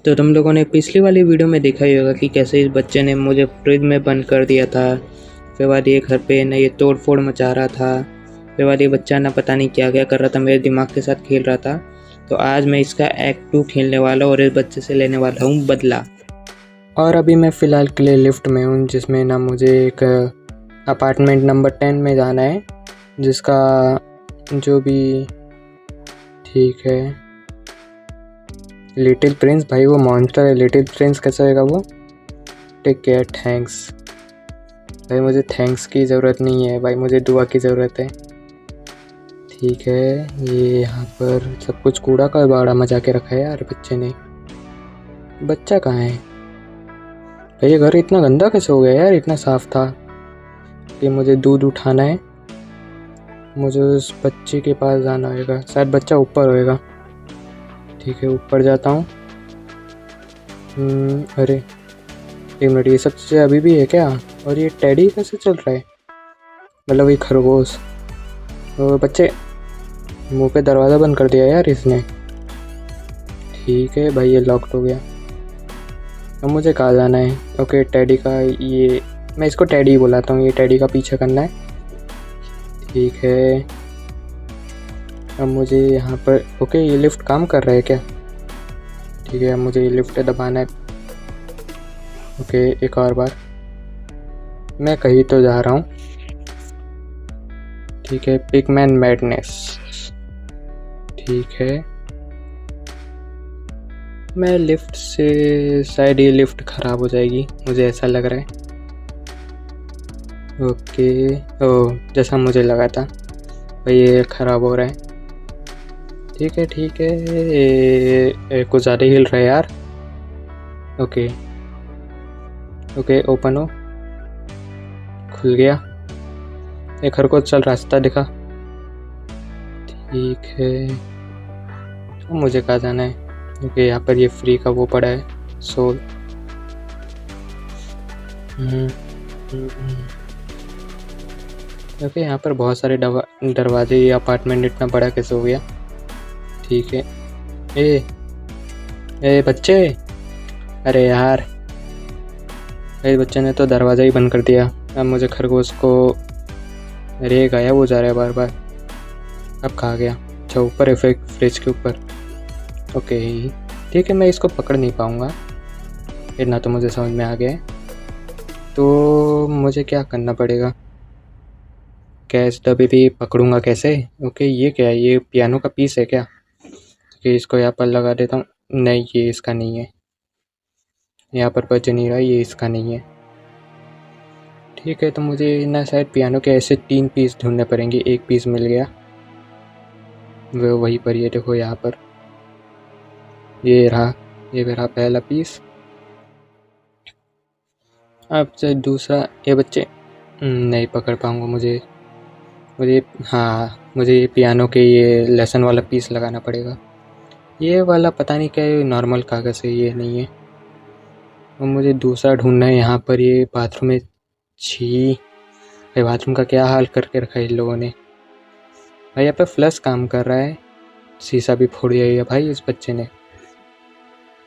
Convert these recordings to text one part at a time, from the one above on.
तो तुम लोगों ने पिछली वाली वीडियो में देखा ही होगा कि कैसे इस बच्चे ने मुझे फ्रिज में बंद कर दिया था। फिर बाद ये घर पे ना ये तोड़ फोड़ मचा रहा था। फिर बाद ये बच्चा ना पता नहीं क्या क्या कर रहा था, मेरे दिमाग के साथ खेल रहा था। तो आज मैं इसका एक्ट 2 खेलने वाला हूँ और इस बच्चे से लेने वाला हूँ बदला। और अभी मैं फ़िलहाल के लिए लिफ्ट में हूँ, जिसमें ना मुझे एक अपार्टमेंट नंबर 10 में जाना है, जिसका जो भी ठीक है। लिटिल प्रिंस, भाई वो मॉन्स्टर है। लिटिल प्रिंस कैसा होगा वो? Take care, thanks. भाई मुझे थैंक्स की ज़रूरत नहीं है भाई, मुझे दुआ की ज़रूरत है। ठीक है, ये यहाँ पर सब कुछ कूड़ा का बाड़ा मचा के रखा है यार बच्चे ने। बच्चा कहाँ है भाई? ये घर इतना गंदा कैसे हो गया यार? इतना साफ था। कि मुझे दूध उठाना है, मुझे उस बच्चे के पास जाना होगा। शायद बच्चा ऊपर होएगा। ठीक है, ऊपर जाता हूँ। अरे एक मिनट, ये सब चीज़ें अभी भी है क्या? और ये टेडी कैसे चल रहा है? मतलब ये खरगोश। बच्चे, मुंह पे दरवाज़ा बंद कर दिया यार इसने। ठीक है भाई, ये लॉक्ड हो गया। अब मुझे कहाँ जाना है? ओके, टेडी का ये, मैं इसको टेडी बुलाता हूँ। ये टेडी का पीछा करना है। ठीक है, अब मुझे यहाँ पर, ओके ये लिफ्ट काम कर रहा है क्या? ठीक है, अब मुझे ये लिफ्ट दबाना है। ओके, एक और बार। मैं कहीं तो जा रहा हूँ। ठीक है, पिगमैन मैडनेस। ठीक है, मैं लिफ्ट से, शायद ये लिफ्ट ख़राब हो जाएगी, मुझे ऐसा लग रहा है। ओके, ओह जैसा मुझे लगा था भाई, ये ख़राब हो रहा है। ठीक है ठीक है, ये कुछ ज़्यादा हिल रहा है यार। ओके ओके, ओपन हो, खुल गया। एक खरगोश चल, रास्ता दिखा। ठीक है, तो मुझे कहाँ जाना है? ओके, यहाँ पर ये फ्री का वो पड़ा है, सोल। ओके, यहाँ पर बहुत सारे दरवाजे। ये अपार्टमेंट इतना बड़ा कैसे हो गया? ठीक है, ए बच्चे, अरे यार भाई बच्चे ने तो दरवाज़ा ही बंद कर दिया। अब मुझे खरगोश को, अरे गायब हो जा रहा है बार बार। अब कहाँ गया? अच्छा, ऊपर है, फ्रिज के ऊपर। ओके ठीक है, मैं इसको पकड़ नहीं पाऊँगा, इतना तो मुझे समझ में आ गया है। तो मुझे क्या करना पड़ेगा? कैश डब्बी भी पकड़ूंगा कैसे? ओके, ये क्या है? ये पियानो का पीस है क्या? कि इसको यहाँ पर लगा देता हूँ। नहीं, ये इसका नहीं है, यहाँ पर बज नहीं रहा, ये इसका नहीं है। ठीक है, तो मुझे ना शायद पियानो के ऐसे 3 पीस ढूंढने पड़ेंगे। एक पीस मिल गया, वो वहीं पर, ये देखो यहाँ पर, ये रहा, ये मेरा पहला पीस। अब से दूसरा। ये बच्चे नहीं पकड़ पाऊँगा। मुझे हाँ, मुझे ये पियानो के ये लेसन वाला पीस लगाना पड़ेगा। ये वाला पता नहीं क्या है, नॉर्मल कागज़ है, ये नहीं है। और मुझे दूसरा ढूंढना है। यहाँ पर ये बाथरूम में, छी भाई बाथरूम का क्या हाल करके रखा है इन लोगों ने। भाई यहाँ पे फ्लश काम कर रहा है, शीशा भी फोड़ दिया है भाई इस बच्चे ने।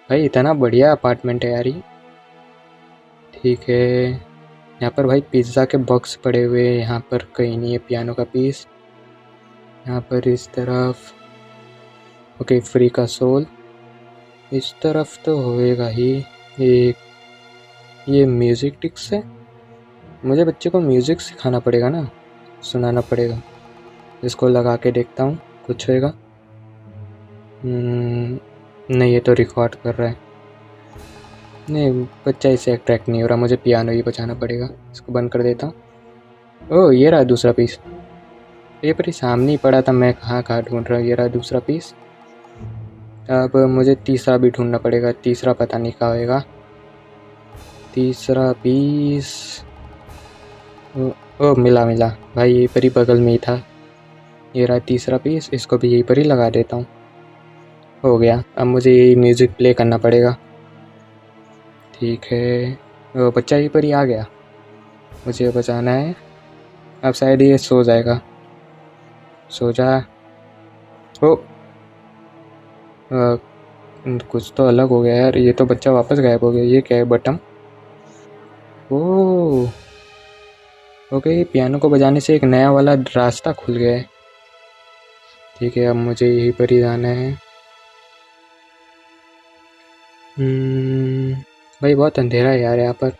भाई इतना बढ़िया अपार्टमेंट है यार ये। ठीक है, यहाँ पर भाई पिज़्ज़ा के बॉक्स पड़े हुए हैं, यहाँ पर कहीं नहीं है पियानो का पीस। यहाँ पर इस तरफ, ओके फ्री का सोल, इस तरफ तो होएगा ही। ये म्यूज़िक टिक्स है, मुझे बच्चे को म्यूज़िक सिखाना पड़ेगा ना, सुनाना पड़ेगा। इसको लगा के देखता हूँ, कुछ होएगा। नहीं, ये तो रिकॉर्ड कर रहा है। नहीं, बच्चा इसे अट्रैक्ट नहीं हो रहा, मुझे पियानो ही बजाना पड़ेगा। इसको बंद कर देता हूँ। ओह, ये रहा दूसरा पीस। ये पर ही सामने ही पड़ा था, मैं कहाँ ढूंढ रहा हूँ। ये रहा दूसरा पीस। अब मुझे तीसरा भी ढूंढना पड़ेगा। तीसरा पता नहीं कहाँ होएगा। तीसरा पीस, ओ मिला भाई, यहीं पर ही बगल में ही था। ये रहा तीसरा पीस, इसको भी यहीं पर ही लगा देता हूँ। हो गया, अब मुझे यही म्यूज़िक प्ले करना पड़ेगा। ठीक है, वो बच्चा यहीं पर ही आ गया, मुझे बचाना है। अब शायद ये सो जाएगा। सो जा। ओ कुछ तो अलग हो गया यार। ये तो बच्चा वापस गायब हो गया। ये क्या है? बटन। ओह ओके, पियानो को बजाने से एक नया वाला रास्ता खुल गया है। ठीक है, अब मुझे यहीं पर ही जाना है। भाई बहुत अंधेरा है यार यहाँ पर।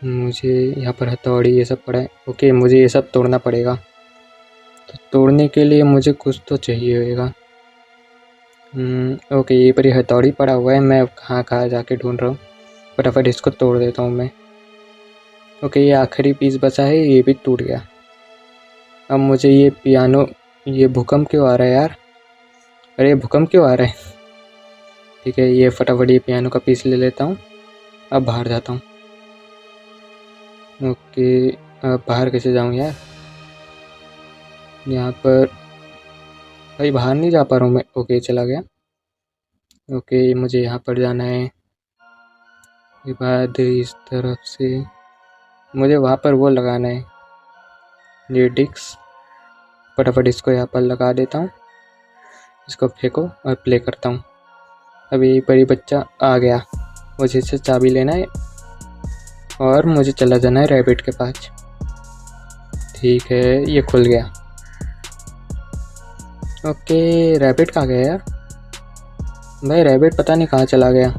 मुझे यहाँ पर हथौड़ी ये सब पड़ा है। ओके, मुझे ये सब तोड़ना पड़ेगा। तो तोड़ने के लिए मुझे कुछ तो चाहिए होगा। ओके, ये पर ही हथौड़ी पड़ा हुआ है। मैं कहाँ कहाँ जाके ढूंढ रहा हूँ। फटाफट इसको तोड़ देता हूँ मैं। ओके, ये आखिरी पीस बचा है, ये भी टूट गया। अब मुझे ये पियानो, ये भूकंप क्यों आ रहा है यार? अरे भूकंप क्यों आ रहा है? ठीक है, ये फटाफट ये पियानो का पीस ले लेता हूँ। अब बाहर जाता हूँ। ओके, अब बाहर कैसे जाऊँ यार? यहाँ पर भाई बाहर नहीं जा पा रहा हूँ मैं। ओके, चला गया। ओके, मुझे यहाँ पर जाना है। के बाद इस तरफ से मुझे वहाँ पर वो लगाना है, लिरिक्स। फटाफट इसको यहाँ पर लगा देता हूँ। इसको फेंको और प्ले करता हूँ। अब यहीं पर ही बच्चा आ गया। मुझे इससे चाबी लेना है और मुझे चला जाना है रैबिट के पास। ठीक है, ये खुल गया। ओके, रैबिट कहाँ गया यार? भाई रैबिट पता नहीं कहाँ चला गया।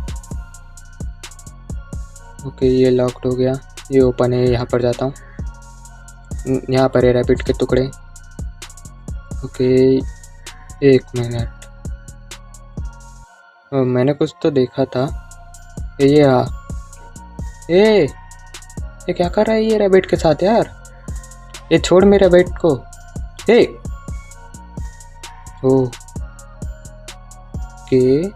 ओके, ये लॉक्ड हो गया। ये ओपन है, यहाँ पर जाता हूँ। यहाँ पर है रैबिट के टुकड़े। ओके, एक मिनट। मैंने कुछ तो देखा था। ये ये क्या कर रहा है ये रैबिट के साथ यार? ये छोड़ मेरे रैबिट को। ओके,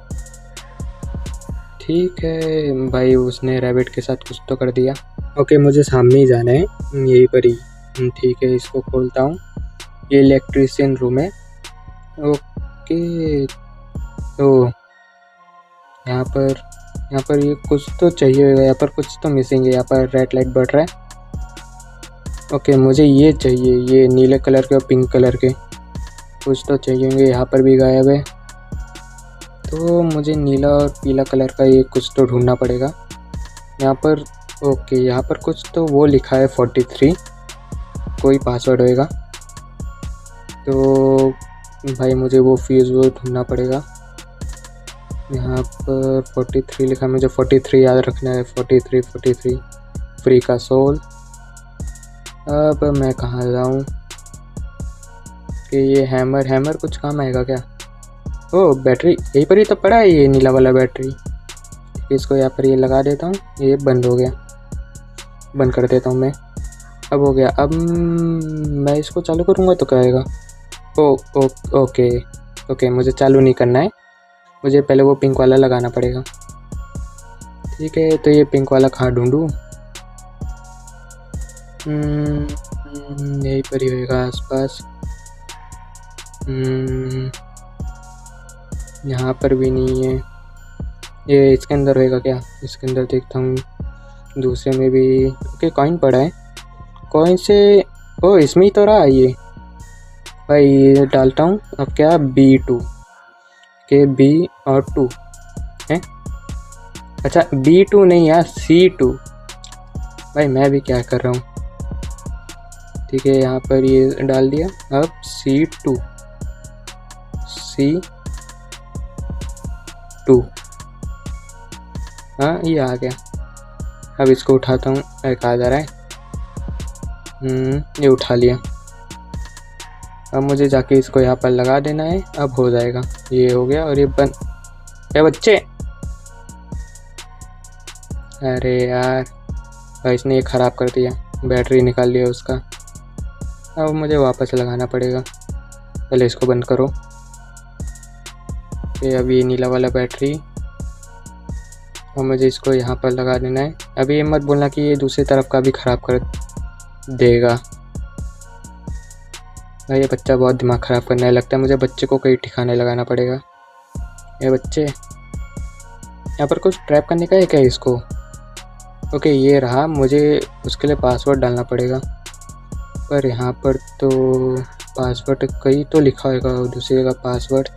ठीक है भाई, उसने रैबिट के साथ कुछ तो कर दिया। ओके, मुझे सामने ही जाना है, यहीं पर ही। ठीक है, इसको खोलता हूँ। ये इलेक्ट्रिशियन रूम है। ओके, तो यहाँ पर ये कुछ तो चाहिए होगा। यहाँ पर कुछ तो मिसिंग है। यहाँ पर रेड लाइट बढ़ रहा है। ओके, मुझे ये चाहिए, ये नीले कलर के और पिंक कलर के कुछ तो चाहिए होंगे। यहाँ पर भी गायब है, तो मुझे नीला और पीला कलर का ये कुछ तो ढूंढना पड़ेगा यहाँ पर। ओके, यहाँ पर कुछ तो वो लिखा है 43, कोई पासवर्ड होएगा। तो भाई मुझे वो फ्यूज़ वो ढूंढना पड़ेगा। यहाँ पर 43 लिखा है, मुझे 43 याद रखना है। 43 फ्री का सोल। अब मैं कहाँ जाऊँ कि ये हैमर कुछ काम आएगा क्या? ओ बैटरी यहीं पर ही तो पड़ा है, ये नीला वाला बैटरी। इसको यहाँ पर ये लगा देता हूँ। ये बंद हो गया, बंद कर देता हूँ मैं। अब हो गया। अब मैं इसको चालू करूँगा तो क्या आएगा? ओके, मुझे चालू नहीं करना है, मुझे पहले वो पिंक वाला लगाना पड़ेगा। ठीक है, तो ये पिंक वाला कहाँ ढूंढूँ? यहीं पर ही होएगा आसपास। यहाँ पर भी नहीं है। ये इसके अंदर होएगा क्या? इसके अंदर देखता हूँ। दूसरे में भी ओके, कॉइन पड़ा है। कॉइन से इसमें ही तो रहा ये। भाई ये डालता हूँ। अब क्या? B2 के B और 2 है। अच्छा, B2 नहीं यार, C2। भाई मैं भी क्या कर रहा हूँ। ठीक है, यहाँ पर ये डाल दिया। अब C2 हाँ, ये आ गया। अब इसको उठाता हूँ। कहाँ जा रहा है? ये उठा लिया। अब मुझे जाके इसको यहाँ पर लगा देना है। अब हो जाएगा। ये हो गया और ये बंद। ए बच्चे, अरे यार भाई इसने ये ख़राब कर दिया, बैटरी निकाल लिया उसका। अब मुझे वापस लगाना पड़ेगा। पहले इसको बंद करो। ये अब ये नीला वाला बैटरी, और मुझे इसको यहाँ पर लगा देना है। अभी ये मत बोलना कि ये दूसरी तरफ का भी ख़राब कर देगा। भाई ये बच्चा बहुत दिमाग ख़राब करने लगता है। मुझे बच्चे को कहीं ठिकाने लगाना पड़ेगा। ये बच्चे, यहाँ पर कुछ ट्रैप करने का है क्या इसको? ओके, ये रहा। मुझे उसके लिए पासवर्ड डालना पड़ेगा, पर यहाँ पर तो पासवर्ड कहीं तो लिखा होगा दूसरे का पासवर्ड।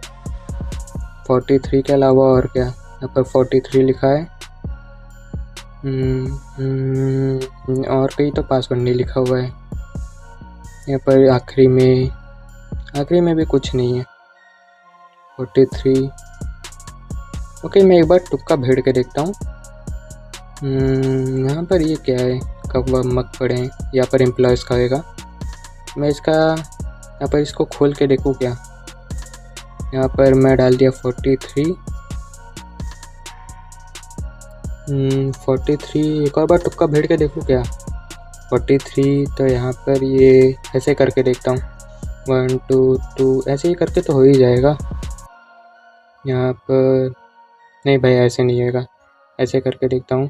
43 के अलावा और क्या? यहाँ पर 43 लिखा है। और कहीं तो पासवर्ड नहीं लिखा हुआ है। यहाँ पर आखिरी में भी कुछ नहीं है। 43। ओके, मैं एक बार तुक्का भेड़ के देखता हूँ। यहाँ पर ये क्या है? कब मग पड़े हैं। यहाँ पर एम्प्लॉयज़ का आएगा। मैं इसका यहाँ पर इसको खोल के देखूँ क्या? यहाँ पर मैं डाल दिया 43। 43। एक और बार तुक्का भेड़ के देखूँ क्या? 43। तो यहाँ पर ये ऐसे करके देखता हूँ। 1 2 2 ऐसे ही करके तो हो ही जाएगा। यहाँ पर नहीं भाई, ऐसे नहीं होगा। ऐसे करके देखता हूँ।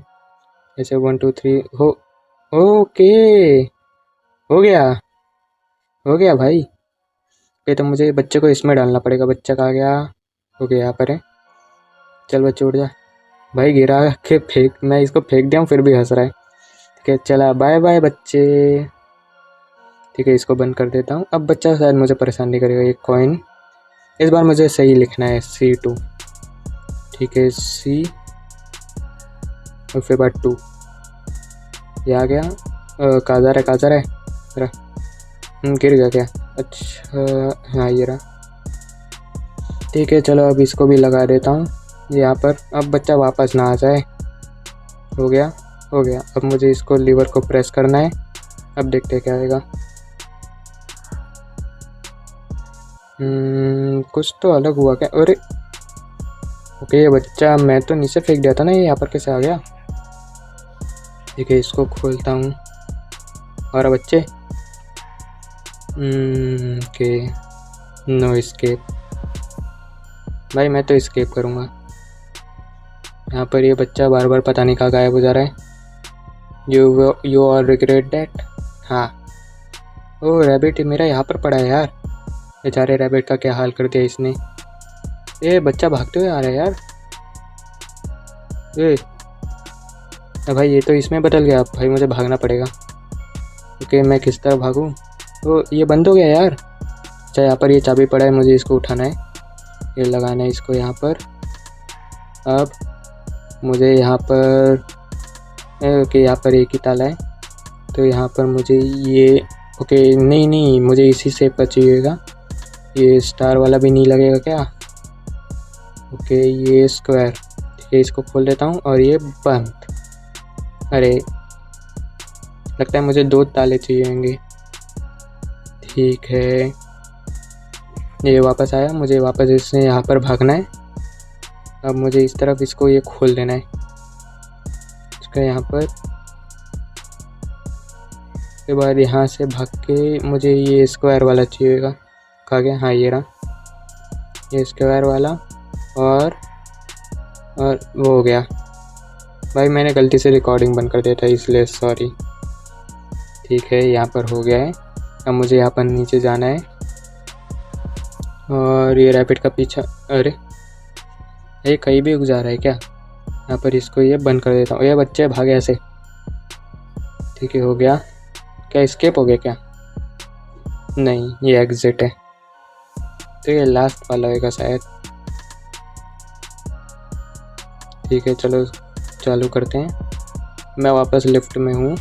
ऐसे 1 2 3 हो। ओके, हो गया भाई। ये तो मुझे बच्चे को इसमें डालना पड़ेगा। बच्चा कहाँ गया? हो गया, यहाँ पर है। चल बच्चे उठ जा। भाई गिरा के फेंक, मैं इसको फेंक दिया हूँ फिर भी हंस रहा है। ठीक है, चला बाय बाय बच्चे। ठीक है, इसको बंद कर देता हूँ। अब बच्चा शायद मुझे परेशान नहीं करेगा। एक कॉइन इस बार मुझे सही लिखना है, C2। ठीक है, C और फिर बाद 2। ये आ गया। काजर है गिर गया क्या? अच्छा हाँ, ये रहा। ठीक है, चलो अब इसको भी लगा देता हूँ यहाँ पर। अब बच्चा वापस ना आ जाए। हो गया। अब मुझे इसको लीवर को प्रेस करना है। अब देखते हैं क्या आएगा। कुछ तो अलग हुआ क्या? अरे ओके, ये बच्चा मैं तो नीचे फेंक दिया था ना, ये यहाँ पर कैसे आ गया? ठीक है, इसको खोलता हूँ। और बच्चे ओके, नो एस्केप। भाई मैं तो एस्केप करूँगा। यहाँ पर ये बच्चा बार बार पता नहीं कहाँ गायब हो जा रहा है। You all regret that. हाँ, ओ रैबिट मेरा यहाँ पर पड़ा है यार। बेचारे रैबिट का क्या हाल कर दिया इसने। ये बच्चा भागते हुए आ रहा है यार। भाई ये तो इसमें बदल गया। भाई मुझे भागना पड़ेगा। ओके, मैं किस तरह भागूँ? तो ये बंद हो गया यार। अच्छा, यहाँ पर ये चाबी पड़ा है, मुझे इसको उठाना है। ये लगाना है इसको यहाँ पर। अब मुझे यहाँ पर ओके, यहाँ पर एक ही ताला है तो यहाँ पर मुझे ये ओके नहीं मुझे इसी शेप का चाहिएगा। ये स्टार वाला भी नहीं लगेगा क्या? ओके, ये स्क्वायर। ठीक है, इसको खोल देता हूँ और ये बंद। अरे लगता है मुझे 2 ताले चाहिए होंगे। ठीक है, ये वापस आया। मुझे वापस इससे यहाँ पर भागना है। अब मुझे इस तरफ इसको ये खोल देना है। इसका यहाँ पर के बाद यहाँ से भाग के मुझे ये स्क्वायर वाला चाहिएगा। कहाँ गया? हाँ, ये रहा, ये स्क्वायर वाला। और वो हो गया। भाई मैंने गलती से रिकॉर्डिंग बंद कर दिया था इसलिए सॉरी। ठीक है, यहाँ पर हो गया है। अब मुझे यहाँ पर नीचे जाना है और ये रैपिड का पीछा। अरे ये कहीं भी उग जा रहा है क्या? यहाँ पर इसको ये बंद कर देता हूँ। ये बच्चे भागे ऐसे। ठीक है, हो गया। क्या एस्केप हो गया क्या? नहीं, ये एग्जिट है। तो ये लास्ट वाला होगा शायद। ठीक है, चलो चालू करते हैं। मैं वापस लिफ्ट में हूँ।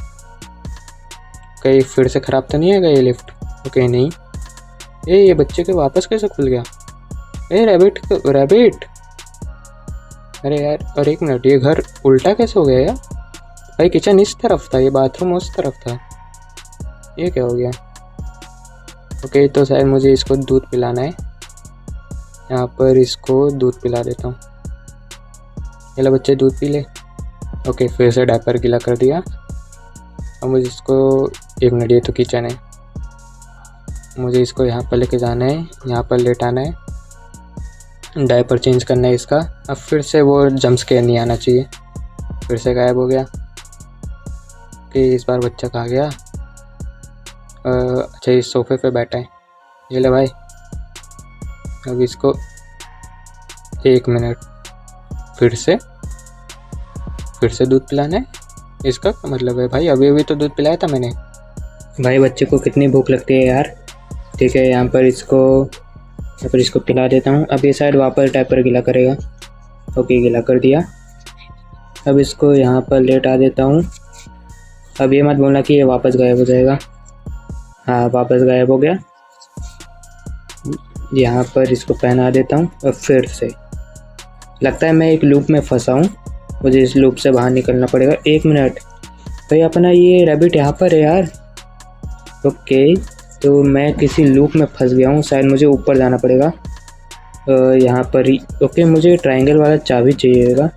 कहीं फिर से ख़राब तो नहीं है ये लिफ्ट? ओके नहीं। ये बच्चे के वापस कैसे खुल गया? रैबिट। अरे यार, और एक मिनट, ये घर उल्टा कैसे हो गया यार? भाई किचन इस तरफ था, ये बाथरूम उस तरफ था। ये क्या हो गया? ओके, तो शायद मुझे इसको दूध पिलाना है। यहाँ पर इसको दूध पिला देता हूँ। चलो बच्चे दूध पी ले। ओके, फिर से डायपर गीला कर दिया। अब मुझे इसको एक मिनट, ये तो किचन है। मुझे इसको यहाँ पर लेके जाना है, यहाँ पर लेटाना है, डायपर चेंज करना है इसका। अब फिर से वो जंप स्केयर नहीं आना चाहिए। फिर से गायब हो गया कि इस बार बच्चा कहाँ गया? अच्छा, इस सोफे पे बैठा है। ये ले भाई। अब इसको एक मिनट, फिर से दूध पिलाना है। इसका क्या मतलब है भाई? अभी तो दूध पिलाया था मैंने। भाई बच्चे को कितनी भूख लगती है यार। ठीक है, यहाँ पर इसको या फिर इसको पिला देता हूँ। अब ये शायद वापस डायपर गीला करेगा। ओके, गीला कर दिया। अब इसको यहाँ पर लेटा देता हूँ। अब ये मत बोलना कि ये वापस गायब हो जाएगा। हाँ, वापस गायब हो गया। यहाँ पर इसको पहना देता हूँ और फिर से लगता है मैं एक लूप में फंसा हूँ। मुझे इस लूप से बाहर निकलना पड़ेगा। 1 मिनट भाई, अपना ये रैबिट यहाँ पर है यार। ओके, तो मैं किसी लूप में फंस गया हूँ। शायद मुझे ऊपर जाना पड़ेगा यहाँ पर ही। ओके, मुझे ट्रायंगल वाला चाबी चाहिएगा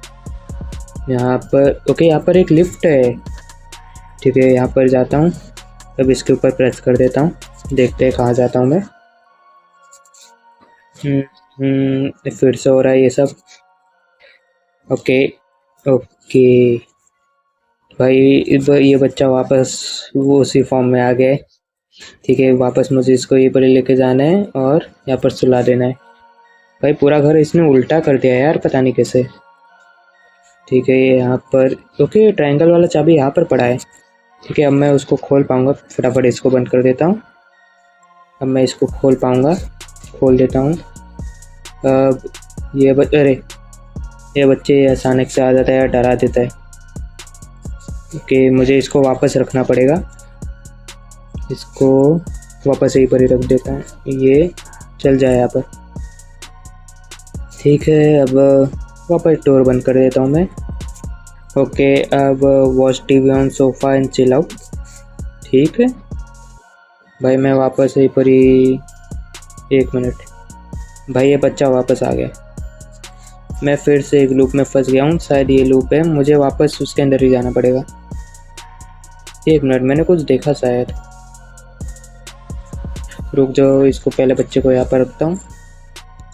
यहाँ पर। ओके, यहाँ पर एक लिफ्ट है। ठीक है, यहाँ पर जाता हूँ। अब इसके ऊपर प्रेस कर देता हूँ। देखते हैं कहाँ जाता हूँ मैं। फिर से हो रहा है ये सब। ओके ओके भाई, ये बच्चा वापस वो उसी फॉर्म में आ गया है। ठीक है, वापस मुझे इसको ये पर लेके जाना है और यहाँ पर सुला देना है। भाई पूरा घर इसने उल्टा कर दिया यार, पता नहीं कैसे। ठीक है, ये यहाँ पर। ओके, ट्रायंगल वाला चाबी यहाँ पर पड़ा है। ठीक है, अब मैं उसको खोल पाऊँगा। फटाफट इसको बंद कर देता हूँ। अब मैं इसको खोल पाऊँगा। खोल देता हूँ। अब अरे ये बच्चे अचानक से आ जाता है या डरा देता है। ओके, मुझे इसको वापस रखना पड़ेगा। इसको वापस यहीं पर ही रख देता हूँ। ये चल जाए यहाँ पर। ठीक है, अब वापस डोर बंद कर देता हूँ मैं। ओके, अब watch TV on sofa and chill out. ठीक है भाई, मैं वापस यहीं पर ही। 1 मिनट भाई, ये बच्चा वापस आ गया। मैं फिर से एक लूप में फंस गया हूँ। शायद ये लूप है, मुझे वापस उसके अंदर ही जाना पड़ेगा। 1 मिनट, मैंने कुछ देखा शायद। रुक जाओ, इसको पहले बच्चे को यहाँ पर रखता हूँ।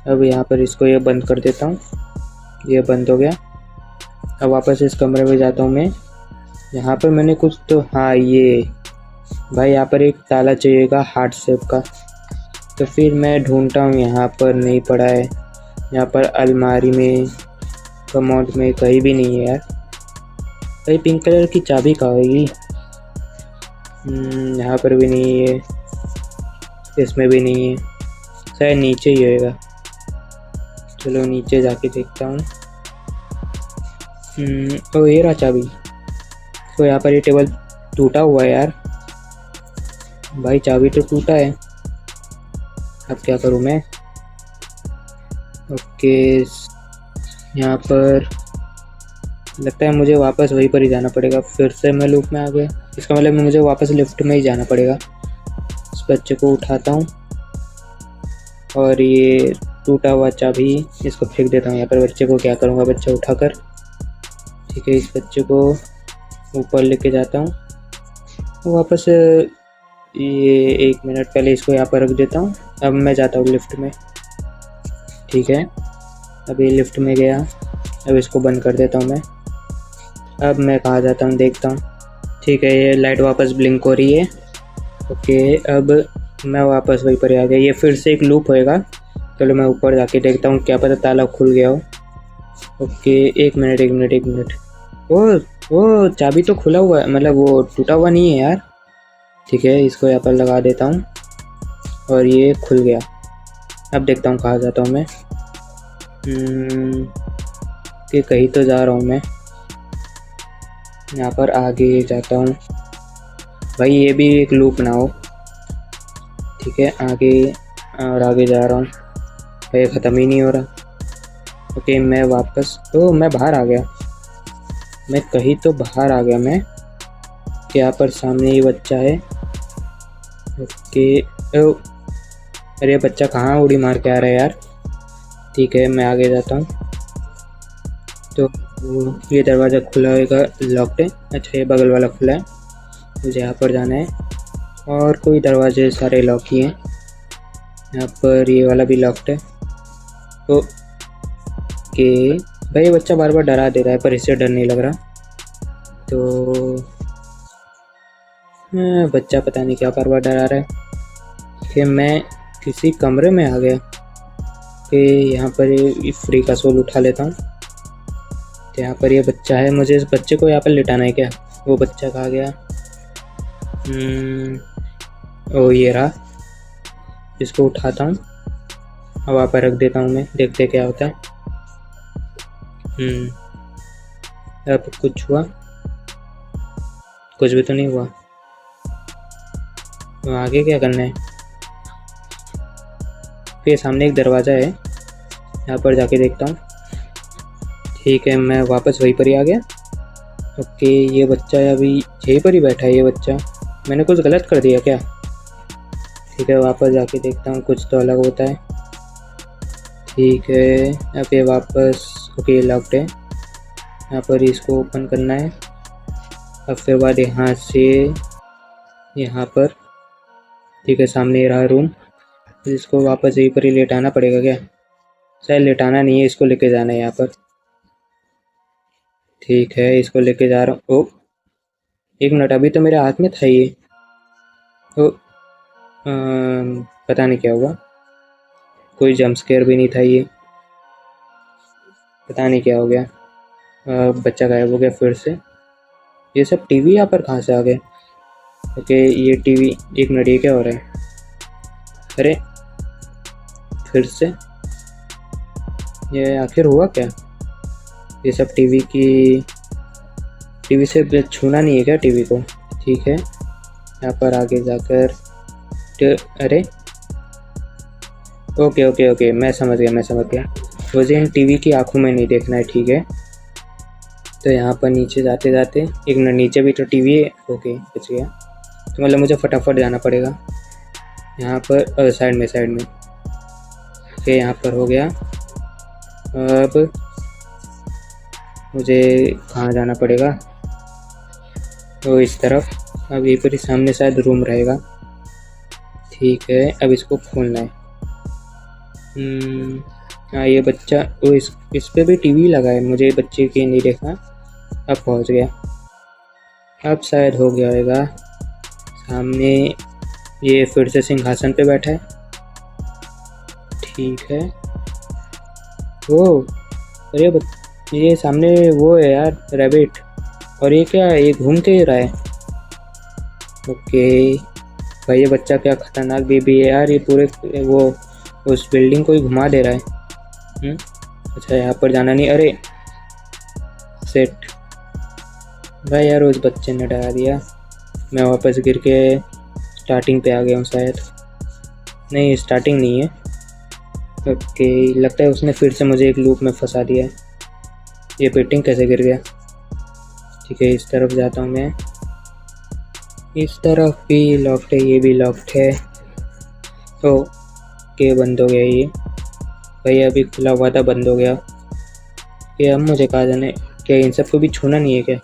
अब यहाँ पर इसको ये बंद कर देता हूँ। ये बंद हो गया। अब वापस इस कमरे में जाता हूँ मैं। यहाँ पर मैंने कुछ तो, हाँ ये भाई, यहाँ पर एक ताला चाहिएगा हार्ट शेप का। तो फिर मैं ढूंढता हूँ, यहाँ पर नहीं पड़ा है। यहाँ पर अलमारी में, कमोड में, कहीं भी नहीं है यार। भाई पिंक कलर की चाबी कहाँ होगी? यहाँ पर भी नहीं है, इसमें भी नहीं है। शायद नीचे ही होएगा। चलो नीचे जाके देखता हूँ। ओ ये रहा चाबी। तो यहाँ पर ये टेबल टूटा हुआ है यार। भाई चाबी तो टूटा है, अब क्या करूँ मैं? ओके, यहाँ पर लगता है मुझे वापस वहीं पर ही जाना पड़ेगा। फिर से मैं लूप में आ गया। इसका मतलब मुझे वापस लिफ्ट में ही जाना पड़ेगा। इस बच्चे को उठाता हूँ और ये टूटा हुआ चाबी इसको फेंक देता हूँ यहाँ पर। बच्चे को क्या करूँगा, बच्चा उठाकर। ठीक है, इस बच्चे को ऊपर लेके जाता हूँ वापस। ये 1 मिनट पहले इसको यहाँ पर रख देता हूँ। अब मैं जाता हूँ लिफ्ट में। ठीक है, अब ये लिफ्ट में गया। अब इसको बंद कर देता हूँ मैं। अब मैं कहाँ जाता हूँ देखता हूँ। ठीक है, ये लाइट वापस ब्लिंक हो रही है। ओके, अब मैं वापस वहीं पर आ गया। ये फिर से एक लूप होएगा। चलो मैं ऊपर जाके देखता हूँ, क्या पता ताला खुल गया हो। Okay, 1 minute 1 minute 1 minute. वो चाबी तो खुला हुआ है, मतलब वो टूटा हुआ नहीं है यार। ठीक है, इसको यहाँ पर लगा देता हूँ और ये खुल गया। अब देखता हूँ कहाँ जाता हूँ मैं। कि कहीं तो जा रहा हूँ मैं। यहाँ पर आगे जाता हूँ। भाई ये भी एक लूप ना हो। ठीक है, आगे और आगे जा रहा हूँ। भाई ख़त्म ही नहीं हो रहा। ओके, मैं वापस, मैं बाहर आ गया। मैं कहीं तो बाहर आ गया मैं। यहाँ पर सामने ये बच्चा है। ओके, अरे बच्चा कहाँ उड़ी मार के आ रहा है यार। ठीक है, मैं आगे जाता हूँ। तो ये दरवाज़ा खुला होगा, लॉक्ड है। अच्छा, ये बगल वाला खुला है, मुझे यहाँ पर जाना है। और कोई दरवाजे सारे लॉक ही हैं। यहाँ पर ये वाला भी लॉक्ड है। ओके भाई, ये बच्चा बार बार डरा दे रहा है पर इससे डर नहीं लग रहा। तो बच्चा पता नहीं क्या बार बार डरा रहा है। कि मैं किसी कमरे में आ गया। कि यहाँ पर ये फ्री का सोल उठा लेता हूँ। तो यहाँ पर ये बच्चा है, मुझे इस बच्चे को यहाँ पर लिटाना है क्या? वो बच्चा कहाँ गया? ओ ये रहा। इसको उठाता हूँ हवा पर रख देता हूँ मैं, देखते क्या होता है। अब कुछ हुआ? कुछ भी तो नहीं हुआ। तो आगे क्या करना है? फिर सामने एक दरवाज़ा है, यहाँ पर जाके देखता हूँ। ठीक है, मैं वापस वहीं पर ही आ गया। ओके, ये बच्चा अभी यहीं पर ही बैठा है। ये बच्चा, मैंने कुछ गलत कर दिया क्या? ठीक है, वापस जाके देखता हूँ, कुछ तो अलग होता है। ठीक है, अब ये वापस, ओके लॉक्ड है। यहाँ पर इसको ओपन करना है। अब फिर बाद यहाँ से यहाँ पर, ठीक है, सामने रहा रूम। इसको वापस यहीं पर ही लेटाना पड़ेगा क्या? शायद लेटाना नहीं है, इसको लेके जाना है यहाँ पर। ठीक है, इसको लेके जा रहा हूँ। ओ, एक मिनट, अभी तो मेरे हाथ में था ये। ओ, पता नहीं क्या हुआ, कोई जंप स्केयर भी नहीं था ये, पता नहीं क्या हो गया। बच्चा गायब हो गया फिर से। ये सब टीवी यहाँ पर कहाँ से आ गए? ओके, ये टीवी, एक मिनट, ये क्या हो रहा है? अरे फिर से ये आखिर हुआ क्या? ये सब टीवी से छूना नहीं है क्या टीवी को? ठीक है, यहाँ पर आगे जाकर अरे ओके ओके ओके, मैं समझ गया। मुझे इन टीवी की आंखों में नहीं देखना है, ठीक है। तो यहाँ पर नीचे जाते जाते, एक मिनट, नीचे भी तो टीवी है। ओके, बच गया। तो मतलब मुझे फटाफट जाना पड़ेगा यहाँ पर, साइड में। ओके, यहाँ पर हो गया। अब मुझे कहाँ जाना पड़ेगा? तो इस तरफ। अब यहीं पर ही सामने शायद रूम रहेगा। ठीक है, अब इसको खोलना है। हाँ, ये बच्चा, वो इस पे भी टीवी लगा है, मुझे बच्चे की नहीं देखना। अब पहुंच गया, अब शायद हो गया होगा। सामने ये फिर से सिंहासन पे बैठा है। ठीक है, ओ अरे ये सामने वो है यार, रैबिट। और ये क्या, ये घूम के ही रहा है। ओके भाई, ये बच्चा क्या खतरनाक बेबी है यार, ये पूरे वो उस बिल्डिंग को ही घुमा दे रहा है। अच्छा, यहाँ पर जाना नहीं। अरे सेट भाई, यार उस बच्चे ने डरा दिया। मैं वापस गिर के स्टार्टिंग पे आ गया हूँ शायद। नहीं, स्टार्टिंग नहीं है। ओके, लगता है उसने फिर से मुझे एक लूप में फंसा दिया है। ये पेंटिंग कैसे गिर गया? ठीक है, इस तरफ जाता हूँ मैं। इस तरफ भी लॉक्ड है, ये भी लॉक्ड है। ओके, बंद हो गया ये। भाई अभी खुला हुआ था, बंद हो गया। ये अब मुझे कहाँ जाना है? क्या इन सबको भी छूना नहीं है क्या?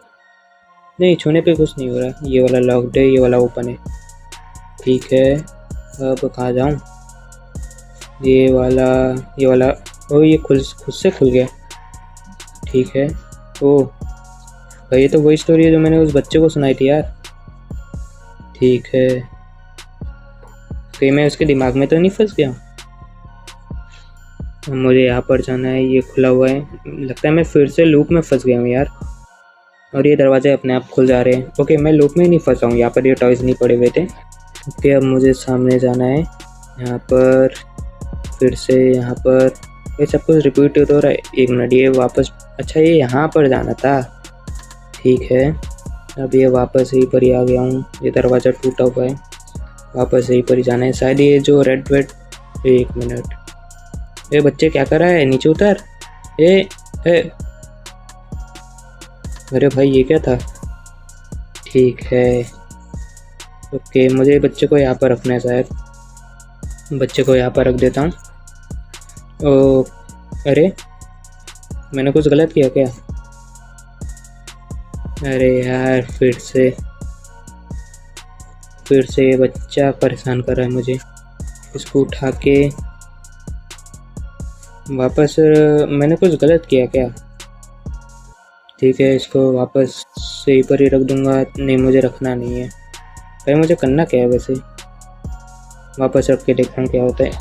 नहीं, छूने पे कुछ नहीं हो रहा। ये वाला लॉक्ड है, ये वाला ओपन है। ठीक है, अब कहाँ जाऊँ? ये वाला ओ, ये खुद से खुल गया। ठीक है। ओ भाई, ये तो वही स्टोरी है जो मैंने उस बच्चे को सुनाई थी यार। ठीक है, कहीं मैं उसके दिमाग में तो नहीं फंस गया? मुझे यहाँ पर जाना है, ये खुला हुआ है। लगता है मैं फिर से लूप में फंस गया हूँ यार। और ये दरवाजे अपने आप खुल जा रहे हैं। ओके, मैं लूप में ही नहीं फंसा हूँ, यहाँ पर ये टॉयज नहीं पड़े हुए थे। ओके, अब मुझे सामने जाना है। यहाँ पर फिर से, यहाँ पर ये सब कुछ रिपीट हो रहा है। एक मिनट, ये वापस, अच्छा ये यहाँ पर जाना था। ठीक है, अब ये वापस यहीं पर ही आ गया हूँ। ये दरवाज़ा टूटा हुआ है, वापस यहीं पर ही जाना है शायद। ये जो रेड, एक मिनट, ये बच्चे क्या कर रहा है? नीचे उतर। ए अरे भाई, ये क्या था? ठीक है, ओके, मुझे बच्चे को यहाँ पर रखना है शायद। बच्चे को यहाँ पर रख देता हूँ। ओ अरे, मैंने कुछ गलत किया क्या? अरे यार, फिर से ये बच्चा परेशान कर रहा है मुझे। इसको उठा के वापस, मैंने कुछ गलत किया क्या? ठीक है, इसको वापस सही पर ही रख दूंगा। नहीं, मुझे रखना नहीं है भाई, मुझे करना क्या है वैसे? वापस रख के देखता हूँ क्या होता है।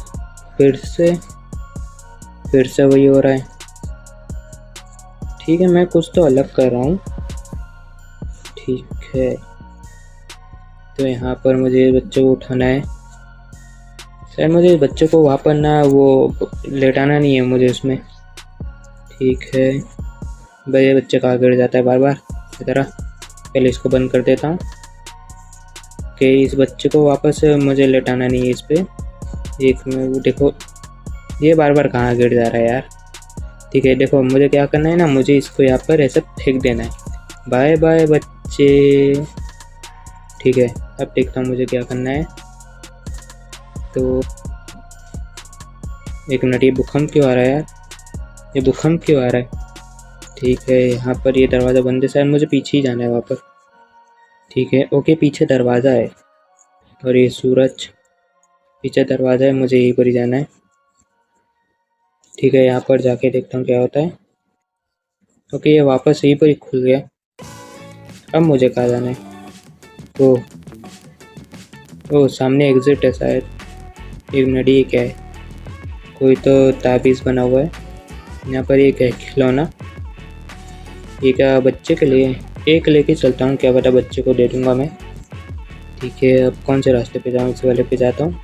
फिर से वही हो रहा है। ठीक है, मैं कुछ तो अलग कर रहा हूँ। ठीक है, तो यहाँ पर मुझे बच्चे को उठाना है। शायद मुझे इस बच्चे को वहाँ पर ना वो लेटाना नहीं है मुझे उसमें। ठीक है भाई, ये बच्चे कहाँ गिर जाता है बार बार इस तरह। पहले इसको बंद कर देता हूँ कि इस बच्चे को वापस मुझे लेटाना नहीं है इस पर। एक में देखो ये बार बार कहाँ गिर जा रहा है यार। ठीक है देखो मुझे क्या करना है ना, मुझे इसको यहाँ पर ऐसा फेंक देना है। बाय बाय बच्चे। ठीक है अब देखता हूँ मुझे क्या करना है। तो एक मिनट, ये भूकंप क्यों आ रहा है यार, ये भूकंप क्यों आ रहा है। ठीक है यहाँ पर ये दरवाज़ा बंद है, शायद मुझे पीछे ही जाना है वहाँ पर। ठीक है ओके, पीछे दरवाज़ा है और ये सूरज, पीछे दरवाज़ा है, मुझे यहीं पर ही जाना है। ठीक है यहाँ पर जाके देखता हूँ क्या होता है। ओके ये वापस यहीं पर ही खुल गया। अब मुझे कहाँ जाना है। ओ सामने एग्जिट है शायद। एक मिनट, ये क्या है, कोई तो ताबीज़ बना हुआ है यहाँ पर। ये क्या है, खिलौना, ये क्या बच्चे के लिए। एक लेके चलता हूँ, क्या पता बच्चे को दे दूँगा मैं। ठीक है अब कौन से रास्ते पे जाऊँ, इस वाले पे जाता हूँ।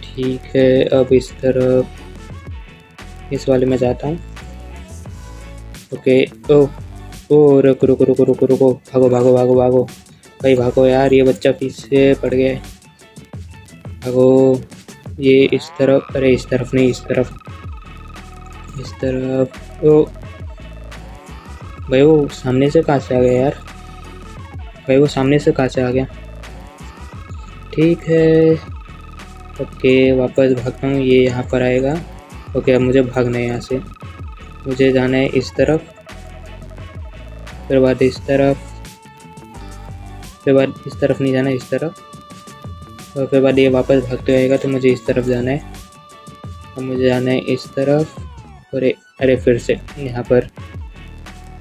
ठीक है अब इस तरफ, इस वाले में जाता हूँ। ओके ओ रुको रुको रुको रुको रुको, भागो भागो भागो भागो भाई भागो यार, ये बच्चा पीछे पड़ गया है। भागो, ये इस तरफ, अरे इस तरफ नहीं, इस तरफ, इस तरफ। ओ भाई वो सामने से कहाँ से आ गया यार, भाई वो सामने से कहाँ से आ गया। ठीक है ओके वापस भागता हूँ, ये यहाँ पर आएगा। ओके अब मुझे भागना है यहाँ से, मुझे जाना है इस तरफ, फिर बाद इस तरफ, फिर बाद इस तरफ नहीं जाना, इस तरफ, और फिर बाद ये वापस भागते आएगा तो मुझे इस तरफ जाना है। अब मुझे जाना है इस तरफ, और अरे फिर से यहाँ पर।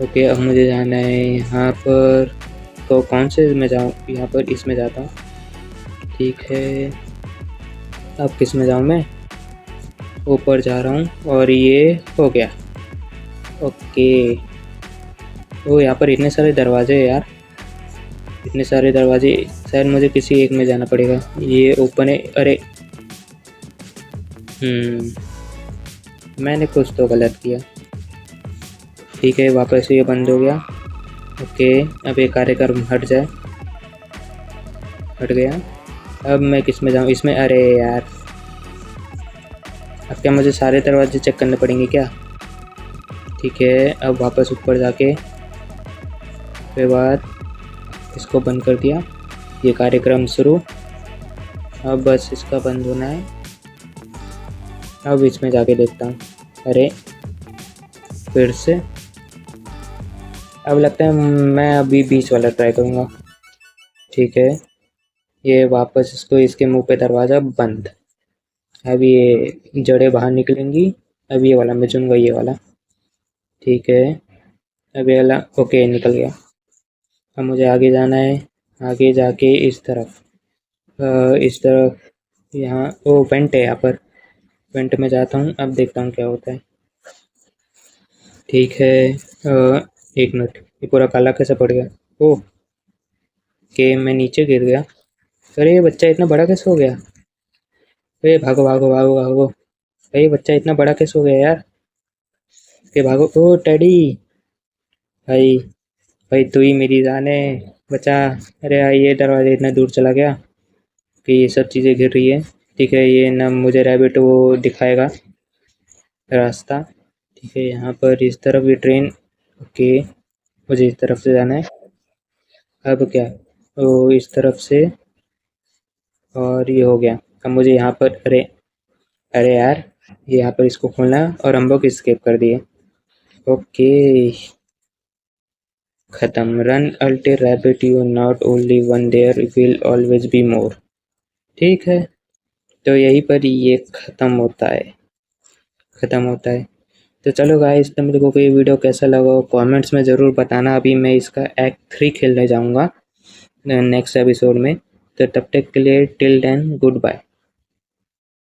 ओके अब मुझे जाना है यहाँ पर, तो कौन से में जाऊँ, यहाँ पर इसमें जाता हूँ। ठीक है अब किस में जाऊँ मैं, ऊपर जा रहा हूँ और ये हो गया। ओके ओ यहाँ पर इतने सारे दरवाजे हैं यार, इतने सारे दरवाजे, शायद मुझे किसी एक में जाना पड़ेगा। ये ओपन है, अरे मैंने कुछ तो गलत किया। ठीक है वापस ये बंद हो गया। ओके अब ये कार्यक्रम हट जाए, हट गया। अब मैं किस में जाऊँ, इसमें, अरे यार अब क्या मुझे सारे दरवाजे चेक करने पड़ेंगे क्या। ठीक है अब वापस ऊपर जाके फिर बाद इसको बंद कर दिया, ये कार्यक्रम शुरू। अब बस इसका बंद होना है। अब इसमें जाके देखता हूँ, अरे फिर से। अब लगता है मैं अभी बीच वाला ट्राई करूँगा। ठीक है ये वापस इसको, इसके मुंह पे दरवाज़ा बंद। अब ये जड़ें बाहर निकलेंगी। अब ये वाला मैं चुनूँगा, ये वाला। ठीक है अब ये वाला, ओके निकल गया। अब मुझे आगे जाना है, आगे जाके इस तरफ, इस तरफ, यहाँ ओ वेंट है, यहाँ पर वेंट में जाता हूँ। अब देखता हूँ क्या होता है। ठीक है एक मिनट, ये पूरा काला कैसे पड़ गया। ओह के मैं नीचे गिर गया। अरे ये बच्चा इतना बड़ा कैसे हो गया। अरे भागो भागो भागो भागो, अरे बच्चा इतना बड़ा कैसे हो गया यार। के भागो, ओ टेडी भाई, भाई तू ही मेरी जान है, बचा। अरे यार ये दरवाजा इतना दूर चला गया कि ये सब चीज़ें गिर रही है। ठीक है ये ना मुझे रैबिट वो दिखाएगा रास्ता। ठीक है यहाँ पर इस तरफ ये ट्रेन, ओके मुझे इस तरफ से जाना है। अब क्या, ओ इस तरफ से, और ये हो गया। अब मुझे यहाँ पर, अरे अरे यार ये यहाँ पर इसको खोलना है, और हम लोग स्केप कर दिए। ओके खत्म। रन अल्टे rabbit, you not only one, there will always be more. ठीक है तो यहीं पर ये ख़त्म होता है, ख़त्म होता है। तो चलो गाइस, तो मेरे को ये वीडियो कैसा लगा कमेंट्स में ज़रूर बताना। अभी मैं इसका एक्ट 3 खेलने जाऊँगा नेक्स्ट एपिसोड में। तो तब तक के लिए टिल देन गुड बाय।